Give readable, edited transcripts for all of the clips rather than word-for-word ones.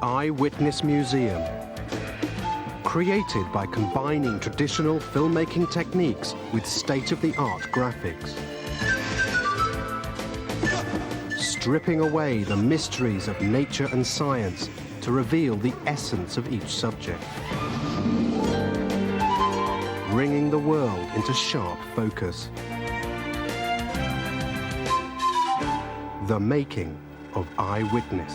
Eyewitness Museum. Created by combining traditional filmmaking techniques with state-of-the-art graphics. Stripping away the mysteries of nature and science to reveal the essence of each subject. Bringing the world into sharp focus. The making of Eyewitness.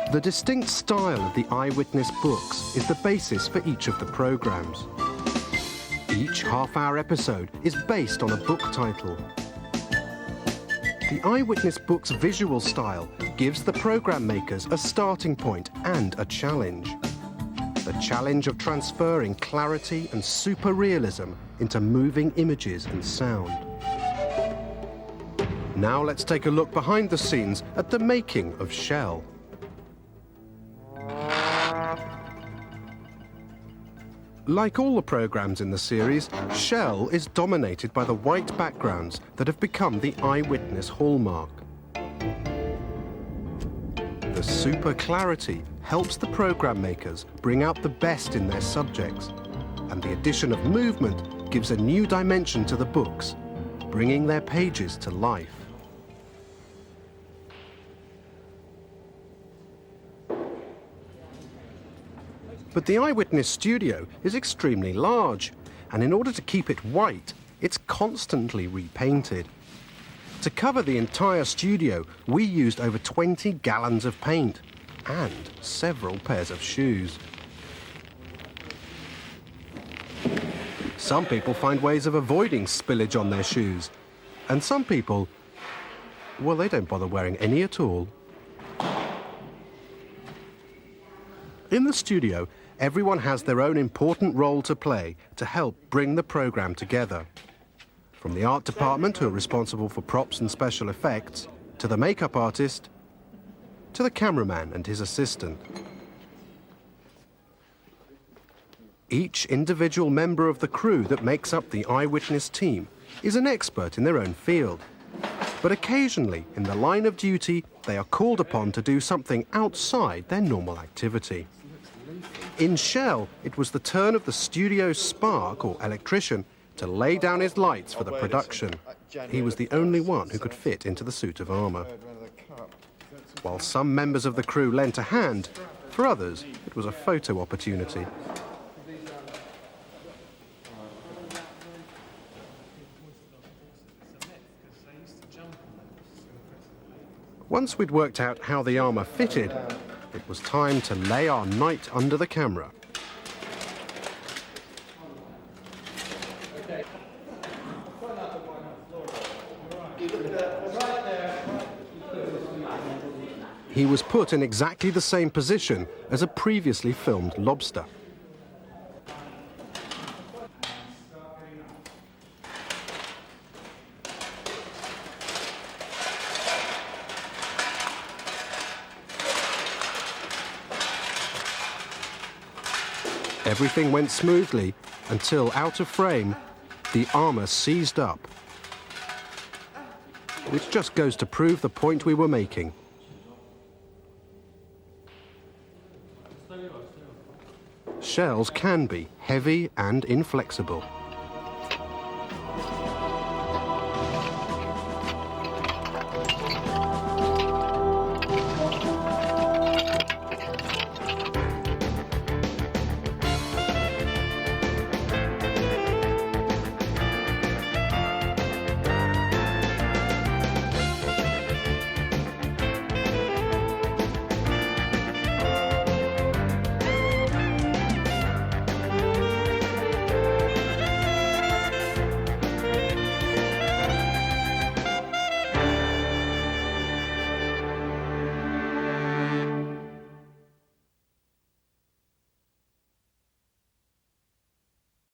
The distinct style of the Eyewitness books is the basis for each of the programs. Each half-hour episode is based on a book title. The Eyewitness book's visual style gives the program makers a starting point and a challenge. The challenge of transferring clarity and super realism into moving images and sound. Now let's take a look behind the scenes at the making of Shell. Like all the programs in the series, Shell is dominated by the white backgrounds that have become the Eyewitness hallmark. The super clarity helps the program makers bring out the best in their subjects, and the addition of movement gives a new dimension to the books, bringing their pages to life. But the Eyewitness studio is extremely large, and in order to keep it white, it's constantly repainted. To cover the entire studio, we used over 20 gallons of paint and several pairs of shoes. Some people find ways of avoiding spillage on their shoes, and some people, well, they don't bother wearing any at all. In the studio, everyone has their own important role to play to help bring the program together. From the art department, who are responsible for props and special effects, to the makeup artist, to the cameraman and his assistant. Each individual member of the crew that makes up the Eyewitness team is an expert in their own field. But occasionally, in the line of duty, they are called upon to do something outside their normal activity. In Shell, it was the turn of the studio spark, or electrician, to lay down his lights for the production. He was the only one who could fit into the suit of armour. While some members of the crew lent a hand, for others, it was a photo opportunity. Once we'd worked out how the armour fitted, it was time to lay our night under the camera. He was put in exactly the same position as a previously filmed lobster. Everything went smoothly until, out of frame, the armour seized up. Which just goes to prove the point we were making. Shells can be heavy and inflexible.